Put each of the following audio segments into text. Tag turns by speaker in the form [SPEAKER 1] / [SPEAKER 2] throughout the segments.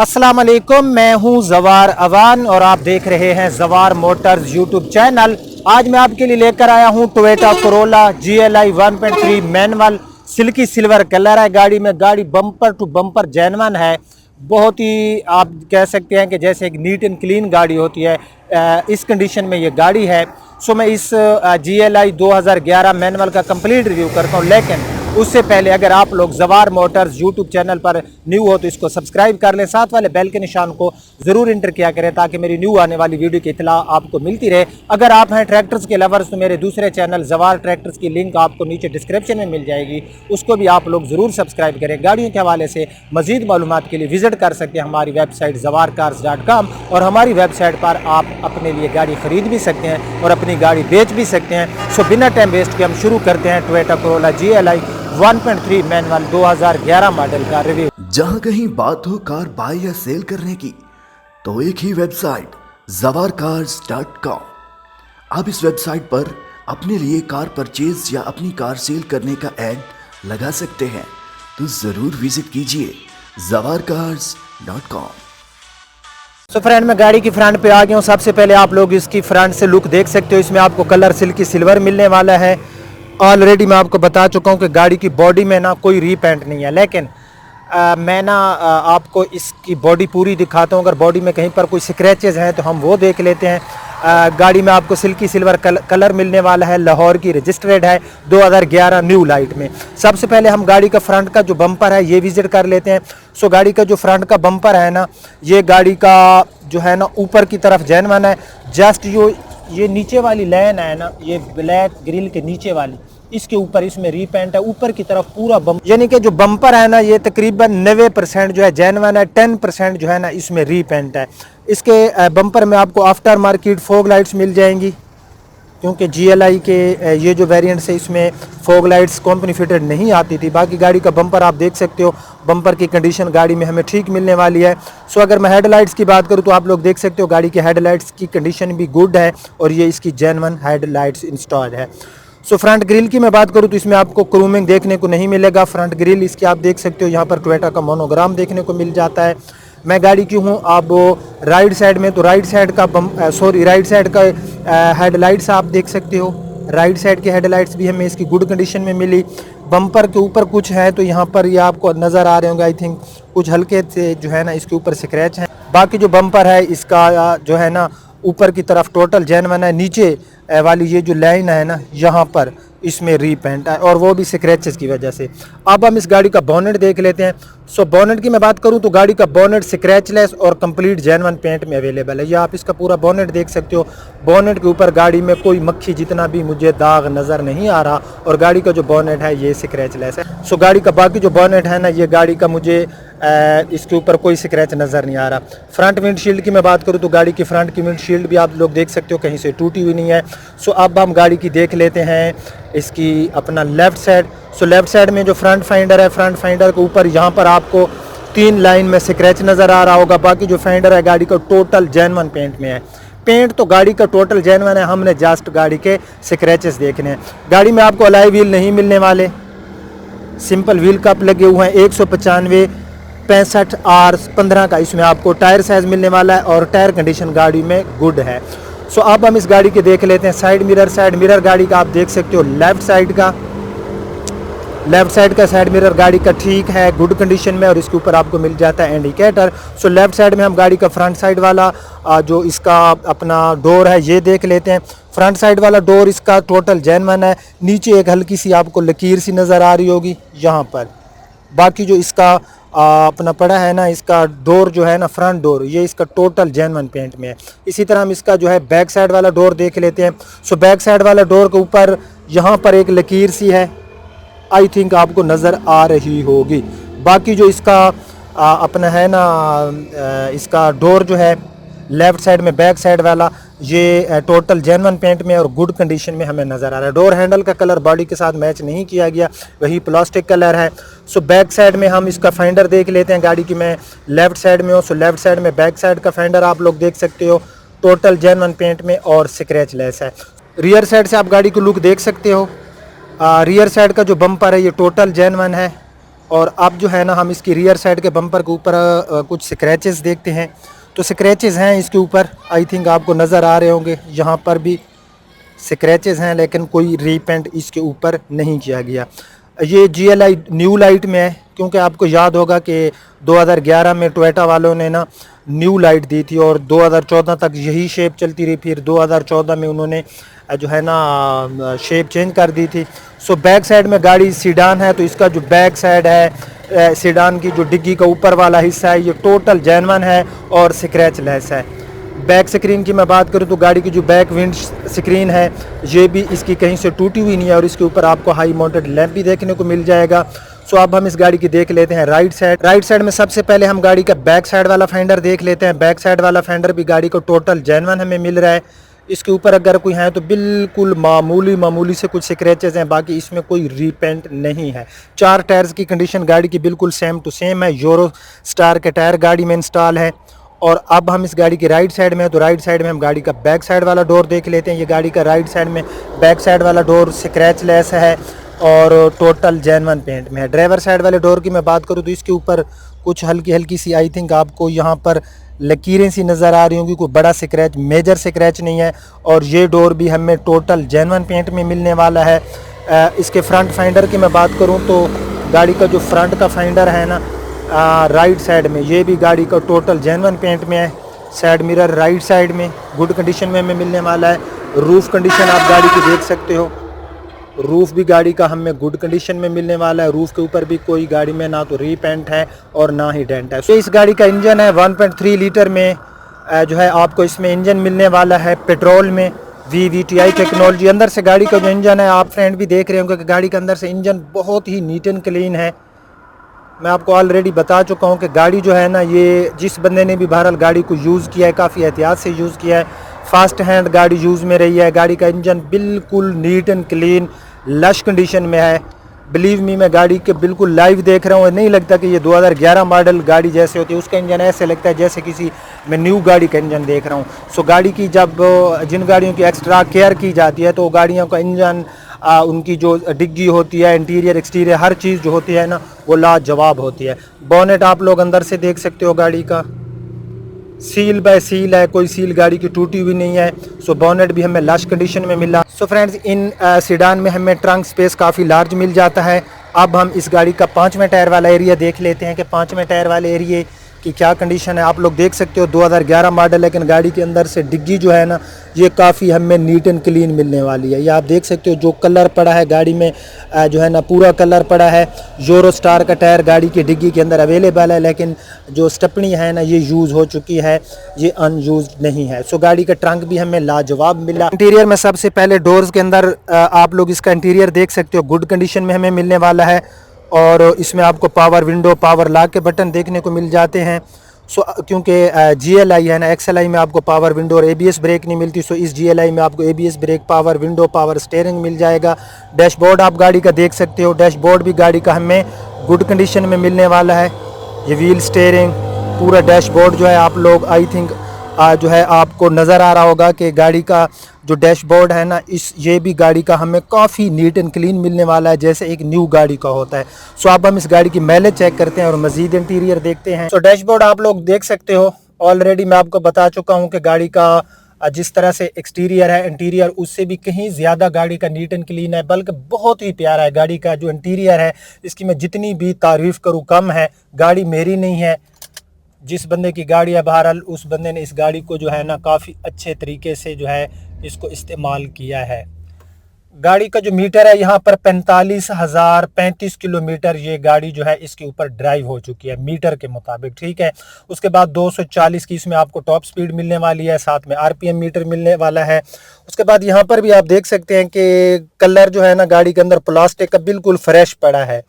[SPEAKER 1] अस्सलाम वालेकुम, मैं हूं जवार अवान और आप देख रहे हैं जवार मोटर्स यूट्यूब चैनल। आज मैं आपके लिए लेकर आया हूं Toyota Corolla GLI 1.3 manual, silkie silver colour है गाड़ी में। गाड़ी बम्पर टू बम्पर जेन्युइन है, बहुत ही आप कह सकते हैं कि जैसे एक नीट एंड क्लीन गाड़ी होती है, इस कंडीशन में ये गाड़ी है। सो मैं इस GLI 2011 मैनुअल का कंप्लीट रिव्यू करता हूँ, लेकिन उससे पहले अगर आप लोग जवार मोटर्स यूट्यूब चैनल पर न्यू हो तो इसको सब्सक्राइब कर लें, साथ वाले बेल के निशान को ज़रूर इंटर किया करें ताकि मेरी न्यू आने वाली वीडियो की इतला आपको मिलती रहे। अगर आप हैं ट्रैक्टर्स के लवर्स तो मेरे दूसरे चैनल जवार ट्रैक्टर्स की लिंक आपको नीचे डिस्क्रिप्शन में मिल जाएगी, उसको भी आप लोग ज़रूर सब्सक्राइब करें। गाड़ियों के हवाले से मज़ीद मालूमात के लिए विजिट कर सकते हैं हमारी वेबसाइट zawarcars.com, और हमारी वेबसाइट पर आप अपने लिए गाड़ी ख़रीद भी सकते हैं और अपनी गाड़ी बेच भी सकते हैं। सो बिना टाइम वेस्ट के हम शुरू करते हैं Toyota Corolla GLI 1.3 manual 2011 model का रिव्यू।
[SPEAKER 2] जहां कहीं बात हो कार बाय या सेल करने की तो एक ही वेबसाइट zawarcars.com। आप इस वेबसाइट पर अपने लिए कार परचेज या अपनी कार सेल करने का ऐड लगा सकते हैं, तो जरूर विजिट कीजिए zawarcars.com।
[SPEAKER 1] सो फ्रेंड, मैं गाड़ी की फ्रंट पे आ गया हूँ। सबसे पहले आप लोग इसकी फ्रंट से लुक देख सकते हो। इसमें आपको कलर सिल्की सिल्वर मिलने वाला है। ऑलरेडी मैं आपको बता चुका हूँ कि गाड़ी की बॉडी में ना कोई रीपेंट नहीं है, लेकिन मैं आपको इसकी बॉडी पूरी दिखाता हूँ। अगर बॉडी में कहीं पर कोई स्क्रैचेस हैं तो हम वो देख लेते हैं। गाड़ी में आपको सिल्की सिल्वर कलर मिलने वाला है, लाहौर की रजिस्टर्ड है, 2011 न्यू लाइट में। सबसे पहले हम गाड़ी का फ्रंट का जो बम्पर है ये विजिट कर लेते हैं। सो गाड़ी का जो फ्रंट का बम्पर है ना, ये गाड़ी का जो है ना ऊपर की तरफ जेन्युइन है। जस्ट जो ये नीचे वाली लाइन है ना, ये ब्लैक ग्रिल के नीचे वाली, इसके ऊपर इसमें रीपेंट है। ऊपर की तरफ पूरा यानी कि जो बम्पर है ना, ये तकरीबन 90% जो है जेन्युइन है, 10% जो है ना इसमें रीपेंट है। इसके बम्पर में आपको आफ्टर मार्केट फॉग लाइट्स मिल जाएंगी, क्योंकि GLI के ये जो वेरिएंट्स है इसमें फॉग लाइट्स कंपनी फिटेड नहीं आती थी। बाकी गाड़ी का बम्पर आप देख सकते हो, बम्पर की कंडीशन गाड़ी में हमें ठीक मिलने वाली है। सो अगर मैं हेडलाइट्स की बात करूँ तो आप लोग देख सकते हो गाड़ी के हेडलाइट्स की कंडीशन भी गुड है और ये इसकी जेन्युइन हेडलाइट्स इंस्टॉल्ड है। सो फ्रंट ग्रिल की मैं बात करूं तो इसमें आपको क्रूमिंग देखने को नहीं मिलेगा। फ्रंट ग्रिल इसकी आप देख सकते हो, यहाँ पर टोयोटा का मोनोग्राम देखने को मिल जाता है। मैं गाड़ी की हूँ अब राइट साइड में, तो राइट साइड का हेडलाइट्स आप देख सकते हो। राइट साइड के हेडलाइट्स भी हमें इसकी गुड कंडीशन में मिली। बम्पर के ऊपर कुछ है तो यहाँ पर ये आपको नज़र आ रहे होंगे, आई थिंक कुछ हल्के से जो है ना इसके ऊपर स्क्रैच हैं। बाकी जो बम्पर है इसका जो है ना ऊपर की तरफ टोटल जेन्युइन है। नीचे वाली ये जो लाइन है ना, यहाँ पर इसमें रीपेंट है और वो भी स्क्रैचेस की वजह से। अब हम इस गाड़ी का बोनेट देख लेते हैं। सो बोनेट की मैं बात करूं तो गाड़ी का बोनेट स्क्रैचलेस और कंप्लीट जेन्युइन पेंट में अवेलेबल है। ये आप इसका पूरा बोनेट देख सकते हो। बोनेट के ऊपर गाड़ी में कोई मक्खी जितना भी मुझे दाग नज़र नहीं आ रहा और गाड़ी का जो बोनेट है ये स्क्रैचलेस है। सो गाड़ी का बाकी जो बोनेट है ना, ये गाड़ी का मुझे इसके ऊपर कोई स्क्रैच नज़र नहीं आ रहा। फ्रंट विंडशील्ड की मैं बात करूं तो गाड़ी की फ्रंट की विंडशील्ड भी आप लोग देख सकते हो, कहीं से टूटी हुई नहीं है। सो अब हम गाड़ी की देख लेते हैं इसकी अपना लेफ़्ट साइड। सो लेफ़्ट साइड में जो फ्रंट फाइंडर है, फ्रंट फाइंडर के ऊपर यहाँ पर आपको 3 लाइन में स्क्रैच नज़र आ रहा होगा। बाकी जो फाइंडर है गाड़ी का टोटल जेन्युइन पेंट में है। पेंट तो गाड़ी का टोटल जेन्युइन है, हमने जस्ट गाड़ी के स्क्रैचेस देखने हैं। गाड़ी में आपको अलॉय व्हील नहीं मिलने वाले, सिंपल व्हील कप लगे हुए हैं। 195 65 R15 का इसमें आपको टायर साइज़ मिलने वाला है और टायर कंडीशन गाड़ी में गुड है। सो अब हम इस गाड़ी के देख लेते हैं साइड मिरर गाड़ी का आप देख सकते हो। लेफ़्ट साइड का साइड मिरर गाड़ी का ठीक है, गुड कंडीशन में, और इसके ऊपर आपको मिल जाता है इंडिकेटर। सो लेफ़्ट साइड में हम गाड़ी का फ्रंट साइड वाला जो इसका अपना डोर है ये देख लेते हैं। फ्रंट साइड वाला डोर इसका टोटल जेन्युइन है। नीचे एक हल्की सी आपको लकीर सी नज़र आ रही होगी यहाँ पर। बाकी जो इसका अपना पड़ा है ना, इसका डोर जो है ना, फ्रंट डोर, ये इसका टोटल जेन्युइन पेंट में है। इसी तरह हम इसका जो है बैक साइड वाला डोर देख लेते हैं। सो बैक साइड वाला डोर के ऊपर यहाँ पर एक लकीर सी है, आई थिंक आपको नज़र आ रही होगी। बाकी जो इसका अपना है ना, इसका डोर जो है लेफ़्ट साइड में बैक साइड वाला, ये टोटल जेन्युइन पेंट में और गुड कंडीशन में हमें नज़र आ रहा है। डोर हैंडल का कलर बॉडी के साथ मैच नहीं किया गया, वही प्लास्टिक कलर है। सो बैक साइड में हम इसका फाइंडर देख लेते हैं। गाड़ी की मैं लेफ़्ट साइड में हूँ, सो लेफ़्ट साइड में बैक साइड का फाइंडर आप लोग देख सकते हो, टोटल जेन्युइन पेंट में और स्क्रैच लेस है। रियर साइड से आप गाड़ी को लुक देख सकते हो। रियर साइड का जो बम्पर है ये टोटल जेन्युइन है और अब जो है ना हम इसकी रियर साइड के बम्पर के ऊपर कुछ स्क्रैचेस देखते हैं। तो स्क्रैचेस हैं इसके ऊपर, आई थिंक आपको नज़र आ रहे होंगे, यहाँ पर भी स्क्रैचेस हैं लेकिन कोई रीपेंट इसके ऊपर नहीं किया गया। ये GLI न्यू लाइट में है, क्योंकि आपको याद होगा कि 2011 में टोयोटा वालों ने ना न्यू लाइट दी थी और 2014 तक यही शेप चलती रही। फिर 2014 में उन्होंने जो है ना शेप चेंज कर दी थी। सो बैक साइड में गाड़ी सीडान है, तो इसका जो बैक साइड है सीडान की जो डिग्गी का ऊपर वाला हिस्सा है ये टोटल जेन्युइन है और स्क्रैच लेस है। बैक स्क्रीन की मैं बात करूं तो गाड़ी की जो बैक विंड स्क्रीन है ये भी इसकी कहीं से टूटी हुई नहीं है और इसके ऊपर आपको हाई माउंटेड लैंप भी देखने को मिल जाएगा। सो अब हम इस गाड़ी की देख लेते हैं राइट साइड। राइट साइड में सबसे पहले हम गाड़ी का बैक साइड वाला फेंडर देख लेते हैं। बैक साइड वाला फेंडर भी गाड़ी को टोटल जेन्युइन हमें मिल रहा है। इसके ऊपर अगर कोई है तो बिल्कुल मामूली से कुछ स्क्रैचेस हैं, बाकी इसमें कोई रीपेंट नहीं है। 4 टायर्स की कंडीशन गाड़ी की बिल्कुल सेम टू सेम है, यूरो स्टार के टायर गाड़ी में इंस्टॉल है। और अब हम इस गाड़ी की राइट साइड में है, तो राइट साइड में हम गाड़ी का बैक साइड वाला डोर देख लेते हैं। ये गाड़ी का राइट साइड में बैक साइड वाला डोर स्क्रैच लेस है और टोटल जेन्युइन पेंट में है। ड्राइवर साइड वाले डोर की मैं बात करूँ तो इसके ऊपर कुछ हल्की सी आई थिंक आपको यहाँ पर लकीरें सी नज़र आ रही होंगी, कोई बड़ा स्क्रैच, मेजर स्क्रैच नहीं है। और ये डोर भी हमें टोटल जेन्युइन पेंट में मिलने वाला है। इसके फ्रंट फाइंडर की मैं बात करूँ तो गाड़ी का जो फ्रंट का फाइंडर है ना राइट साइड में, ये भी गाड़ी का टोटल जेन्युइन पेंट में है। साइड मिरर राइट साइड में गुड कंडीशन में हमें मिलने वाला है। रूफ़ कंडीशन आप गाड़ी की देख सकते हो, रूफ़ भी गाड़ी का हमें गुड कंडीशन में मिलने वाला है। रूफ़ के ऊपर भी कोई गाड़ी में ना तो रीपेंट है और ना ही डेंट है। तो इस गाड़ी का इंजन है 1.3 लीटर में जो है आपको इसमें इंजन मिलने वाला है पेट्रोल में, VVTi टेक्नोलॉजी। अंदर से गाड़ी का जो इंजन है आप फ्रेंड भी देख रहे होंगे कि गाड़ी के अंदर से इंजन बहुत ही नीट एंड क्लीन है। मैं आपको ऑलरेडी बता चुका हूं कि गाड़ी जो है ना, ये जिस बंदे ने भी बहरहाल गाड़ी को यूज़ किया है काफ़ी एहतियात से यूज़ किया है। फास्ट हैंड गाड़ी यूज़ में रही है। गाड़ी का इंजन बिल्कुल neat and clean lush condition में है। बिलीव मी, मैं गाड़ी के बिल्कुल लाइव देख रहा हूँ, नहीं लगता कि ये 2011 मॉडल गाड़ी जैसे होती है, उसका इंजन ऐसे लगता है जैसे किसी मैं न्यू गाड़ी का इंजन देख रहा हूँ। सो गाड़ी की जब जिन गाड़ियों की एक्स्ट्रा केयर की जाती है तो गाड़ियों का इंजन उनकी जो डिग्गी होती है, इंटीरियर एक्सटीरियर हर चीज़ जो होती है ना वो लाजवाब होती है। बोनेट आप लोग अंदर से देख सकते हो, गाड़ी का सील बाय सील है, कोई सील गाड़ी की टूटी हुई नहीं है। सो बोनेट भी हमें लश कंडीशन में मिला। सो फ्रेंड्स, इन सीडान में हमें ट्रंक स्पेस काफ़ी लार्ज मिल जाता है। अब हम इस गाड़ी का 5वें टायर वाला एरिया देख लेते हैं कि 5वें टायर वाले एरिए की क्या कंडीशन है। आप लोग देख सकते हो 2011 मॉडल, लेकिन गाड़ी के अंदर से डिग्गी जो है ना ये काफ़ी हमें नीट एंड क्लीन मिलने वाली है। ये आप देख सकते हो जो कलर पड़ा है गाड़ी में जो है ना पूरा कलर पड़ा है। यूरो स्टार का टायर गाड़ी की डिग्गी के अंदर अवेलेबल है, लेकिन जो स्टेपनी है ना ये यूज़ हो चुकी है, ये अनयूज नहीं है। सो गाड़ी का ट्रंक भी हमें लाजवाब मिला। इंटीरियर में सबसे पहले डोर्स के अंदर आप लोग इसका इंटीरियर देख सकते हो, गुड कंडीशन में हमें मिलने वाला है। और इसमें आपको पावर विंडो, पावर लॉक के बटन देखने को मिल जाते हैं। सो क्योंकि GLI है ना, XLI में आपको पावर विंडो और ABS ब्रेक नहीं मिलती, सो इस GLI में आपको ABS brake, power window, power steering मिल जाएगा। डैशबोर्ड आप गाड़ी का देख सकते हो, डैशबोर्ड भी गाड़ी का हमें गुड कंडीशन में मिलने वाला है। ये व्हील स्टीयरिंग पूरा डैशबोर्ड जो है आप लोग आई थिंक जो है आपको नज़र आ रहा होगा कि गाड़ी का जो डैशबोर्ड है ना ये भी गाड़ी का हमें काफ़ी नीट एंड क्लीन मिलने वाला है, जैसे एक न्यू गाड़ी का होता है। सो अब हम इस गाड़ी की माइलेज चेक करते हैं और मज़ीद इंटीरियर देखते हैं। सो डैशबोर्ड आप लोग देख सकते हो, ऑलरेडी मैं आपको बता चुका हूँ कि गाड़ी का जिस तरह से एक्सटीरियर है, इंटीरियर उससे भी कहीं ज़्यादा गाड़ी का नीट एंड क्लीन है, बल्कि बहुत ही प्यारा है। गाड़ी का जो इंटीरियर है इसकी मैं जितनी भी तारीफ़ करूँ कम है। गाड़ी मेरी नहीं है, जिस बंदे की गाड़ी है बहरहाल उस बंदे ने इस गाड़ी को जो है ना काफ़ी अच्छे तरीके से जो है इसको इस्तेमाल किया है। गाड़ी का जो मीटर है यहाँ पर 45,035 किलोमीटर ये गाड़ी जो है इसके ऊपर ड्राइव हो चुकी है मीटर के मुताबिक, ठीक है। उसके बाद 240 की इसमें आपको टॉप स्पीड मिलने वाली है, साथ में RPM मीटर मिलने वाला है। उसके बाद यहाँ पर भी आप देख सकते हैं कि कलर जो है ना गाड़ी के अंदर प्लास्टिक का बिल्कुल फ्रेश पड़ा है,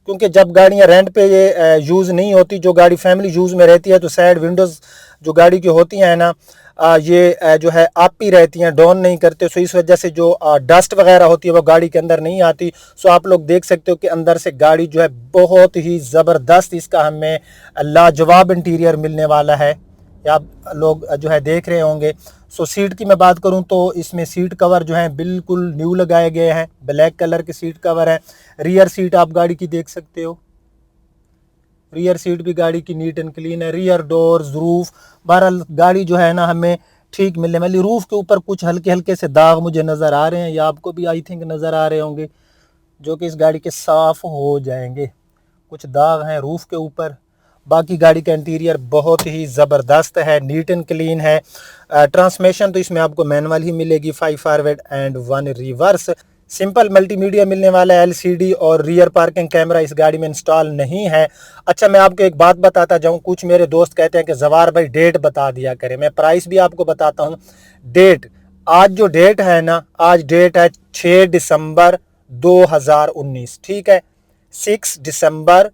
[SPEAKER 1] क्योंकि जब गाड़ियाँ रेंट पे ये यूज़ नहीं होती, जो गाड़ी फैमिली यूज़ में रहती है तो साइड विंडोज़ जो गाड़ी की होती हैं ना ये जो है आप ही रहती हैं, डाउन नहीं करते। सो इस वजह से जो डस्ट वगैरह होती है वो गाड़ी के अंदर नहीं आती। सो आप लोग देख सकते हो कि अंदर से गाड़ी जो है बहुत ही ज़बरदस्त इसका हमें लाजवाब इंटीरियर मिलने वाला है, आप लोग जो है देख रहे होंगे। सो सीट की मैं बात करूं तो इसमें सीट कवर जो है बिल्कुल न्यू लगाए गए हैं, ब्लैक कलर के सीट कवर है। रियर सीट आप गाड़ी की देख सकते हो, रियर सीट भी गाड़ी की नीट एंड क्लीन है, रियर डोर्स, रूफ, बहरहाल गाड़ी जो है ना हमें ठीक मिलने वाली। रूफ के ऊपर कुछ हल्के हल्के से दाग मुझे नज़र आ रहे हैं, या आपको भी आई थिंक नज़र आ रहे होंगे, जो कि इस गाड़ी के साफ़ हो जाएंगे। कुछ दाग हैं रूफ के ऊपर। बाकी गाड़ी का इंटीरियर बहुत ही ज़बरदस्त है, नीट एंड क्लीन है। ट्रांसमिशन तो इसमें आपको मैनुअल ही मिलेगी, 5 forward and 1 reverse. Simple multimedia मिलने वाला है, एलसीडी और रियर पार्किंग कैमरा इस गाड़ी में इंस्टॉल नहीं है। अच्छा, मैं आपको एक बात बताता जाऊं, कुछ मेरे दोस्त कहते हैं कि जवार भाई डेट बता दिया करें, मैं प्राइस भी आपको बताता हूं। डेट, आज जो डेट है ना, आज डेट है 6 दिसंबर 2019, ठीक है, 6 दिसंबर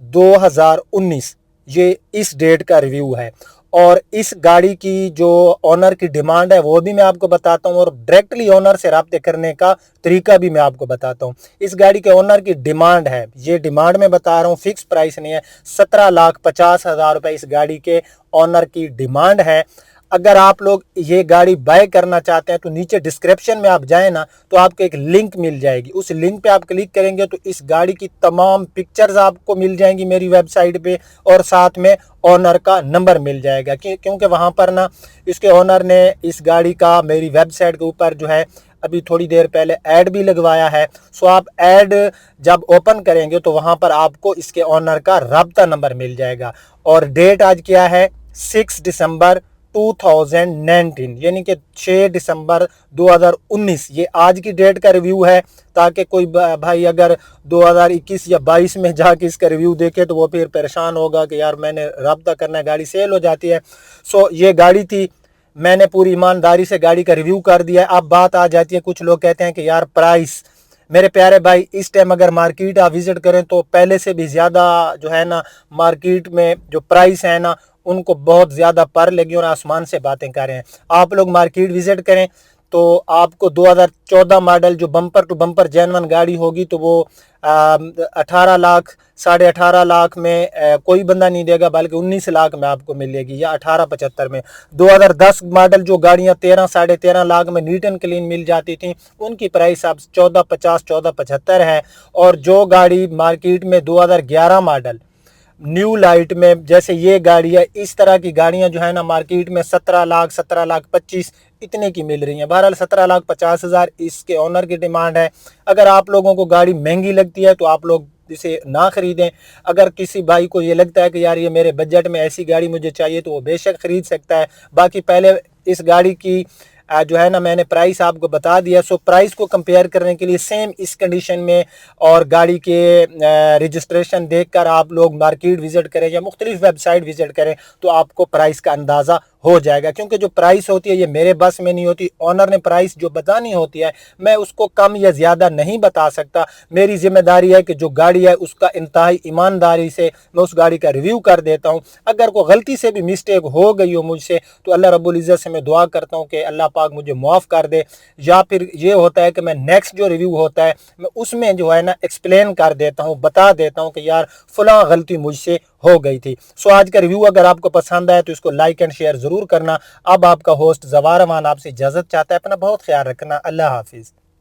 [SPEAKER 1] 2019 ये इस डेट का रिव्यू है। और इस गाड़ी की जो ऑनर की डिमांड है वो भी मैं आपको बताता हूँ, और डायरेक्टली ऑनर से रब्ते करने का तरीका भी मैं आपको बताता हूँ। इस गाड़ी के ऑनर की डिमांड है, ये डिमांड मैं बता रहा हूँ, फिक्स प्राइस नहीं है, 17,50,000 रुपये इस गाड़ी के ऑनर की डिमांड है। अगर आप लोग ये गाड़ी बाय करना चाहते हैं तो नीचे डिस्क्रिप्शन में आप जाएं ना, तो आपको एक लिंक मिल जाएगी, उस लिंक पे आप क्लिक करेंगे तो इस गाड़ी की तमाम पिक्चर्स आपको मिल जाएंगी मेरी वेबसाइट पे, और साथ में ऑनर का नंबर मिल जाएगा। क्योंकि वहाँ पर ना इसके ऑनर ने इस गाड़ी का मेरी वेबसाइट के ऊपर जो है अभी थोड़ी देर पहले ऐड भी लगवाया है। सो आप ऐड जब ओपन करेंगे तो वहाँ पर आपको इसके ऑनर का रब्ता नंबर मिल जाएगा। और डेट आज क्या है, 6 दिसंबर 2019, यानी कि 6 दिसंबर 2019 ये आज की डेट का रिव्यू है, ताकि कोई भाई अगर 2021 या 22 में जाके इसका रिव्यू देखे तो वो फिर परेशान होगा कि यार मैंने रब्ता करना है, गाड़ी सेल हो जाती है। सो ये गाड़ी थी, मैंने पूरी ईमानदारी से गाड़ी का रिव्यू कर दिया। अब बात आ जाती है, कुछ लोग कहते हैं कि यार प्राइस, मेरे प्यारे भाई इस टाइम अगर मार्केट आप विजिट करें तो पहले से भी ज़्यादा जो है ना मार्केट में जो प्राइस है ना उनको बहुत ज़्यादा पर लगी और आसमान से बातें कर रहे हैं। आप लोग मार्केट विजिट करें तो आपको 2014 मॉडल जो बम्पर टू बम्पर जेन्युइन गाड़ी होगी तो वो 18 लाख 18.5 लाख में कोई बंदा नहीं देगा, बल्कि 19 लाख में आपको मिलेगी, या 18.75 में। 2010 मॉडल जो गाड़ियां 13 13.5 लाख में नीट एंड क्लीन मिल जाती थी, उनकी प्राइस अब 14.50 14.75 है। और जो गाड़ी मार्केट में 2011 मॉडल न्यू लाइट में जैसे ये गाड़ी है, इस तरह की गाड़ियां जो है ना मार्केट में 17 लाख 17 लाख 25 इतने की मिल रही हैं। बहरहाल 17,50,000 इसके ऑनर की डिमांड है। अगर आप लोगों को गाड़ी महंगी लगती है तो आप लोग इसे ना खरीदें। अगर किसी भाई को ये लगता है कि यार ये मेरे बजट में ऐसी गाड़ी मुझे चाहिए तो वो बेशक खरीद सकता है। बाकी पहले इस गाड़ी की जो है ना मैंने प्राइस आपको बता दिया। सो प्राइस को कंपेयर करने के लिए सेम इस कंडीशन में और गाड़ी के रजिस्ट्रेशन देखकर आप लोग मार्केट विजिट करें या मुख्तलिफ वेबसाइट विजिट करें तो आपको प्राइस का अंदाज़ा हो जाएगा। क्योंकि जो प्राइस होती है ये मेरे बस में नहीं होती, ऑनर ने प्राइस जो बतानी होती है मैं उसको कम या ज़्यादा नहीं बता सकता। मेरी जिम्मेदारी है कि जो गाड़ी है उसका इंतहाई ईमानदारी से मैं उस गाड़ी का रिव्यू कर देता हूँ। अगर कोई गलती से भी मिस्टेक हो गई हो मुझसे तो अल्लाह रब्बुल इज़्ज़त से मैं दुआ करता हूँ कि अल्लाह पाक मुझे माफ़ कर दे, या फिर ये होता है कि मैं नेक्स्ट जो रिव्यू होता है मैं उसमें जो है ना एक्सप्लेन कर देता हूँ, बता देता हूँ कि यार फलां गलती मुझसे हो गई थी। सो आज का रिव्यू अगर आपको पसंद आए तो इसको लाइक एंड शेयर ज़रूर करना। अब आपका होस्ट ज़वार अमान आपसे इजाज़त चाहता है, अपना बहुत ख्याल रखना। अल्लाह हाफिज़।